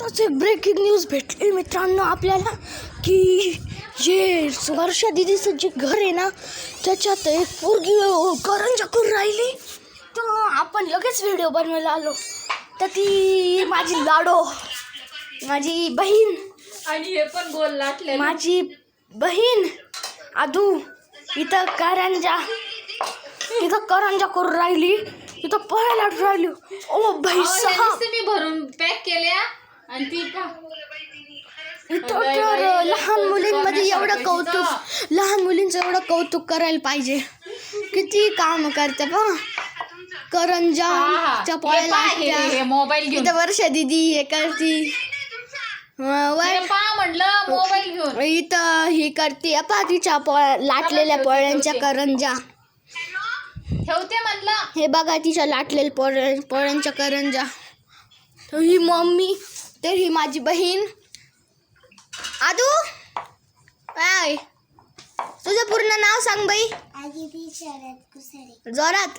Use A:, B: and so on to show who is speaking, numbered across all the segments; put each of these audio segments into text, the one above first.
A: आताच एक breaking news भेटली मित्रांनो आपल्याला की जे वर्षा दीदीचं जे घर आहे ना त्याच्यात एक पोरगी करंजा करून राहिली. तर आपण लगेच व्हिडिओ बनवायला आलो. तर ती माझी लाडो, माझी बहीण
B: आणि हे पण गोल लाटले,
A: माझी बहीण आदू इथं करंजा करून राहिली. इथं पळायला राहिली. ओ भाई साहब,
B: मी भरून पॅक केल्या आणि ती
A: इथं तर लहान मुलींमध्ये एवढं कौतुक, लहान मुलींचं एवढं कौतुक करायला पाहिजे. किती काम करते बा करंजाच्या पोळ्याला.
B: मोबाईल घेऊन
A: इथं वर्षा दीदी हे करती,
B: म्हटलं मोबाईल घेऊन
A: इथं ही करते अपा तिच्या लाटलेल्या पोळ्यांच्या करंजा
B: ठेवते म्हणलं.
A: हे बघा तिच्या लाटलेल्या पोळ्यांच्या करंजा. तर ही मम्मी, तर ही माझी बहीण आदू. काय तुझं पूर्ण नाव सांग बाई.
C: आदिती शरद कुसरे.
A: जोरात.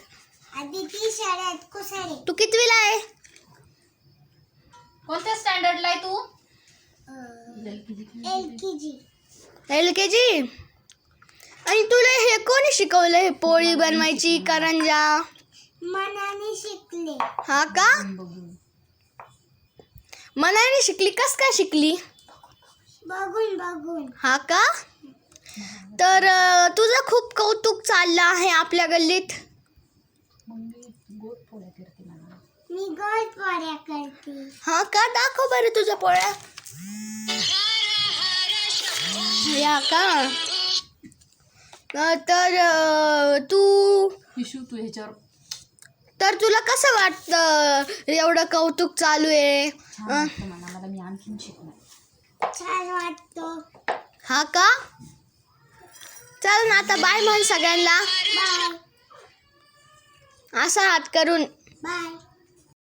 C: आदिती शरद कुसरे.
A: तू कितवीला आहे?
B: कोणत्या स्टँडर्डला आहे तू?
C: LKG.
A: LKG. आणि तुला हे कोणी शिकवलं हे पोळी बनवायची, करंजा?
C: मनाने शिकले.
A: हा का? मनाने शिकली? कस काय शिकली?
C: बघून बघून.
A: हा का? तर तुझं खूप कौतुक चाललं आहे आपल्या गल्लीत.
C: मी गोल पोळ्या करते.
A: हा का? दाखव बरं तुझ्या पोळ्या. या का? तर तू
B: ह्याच्यावर
A: तर तुला कसं वाटतं एवढं कौतुक चालू आहे?
B: मला मी आणखीन शिकणार.
C: छान वाटतो.
A: हा का? चल ना आता बाय म्हण सगळ्यांना.
C: बाय
A: असा हात करून.
C: बाय.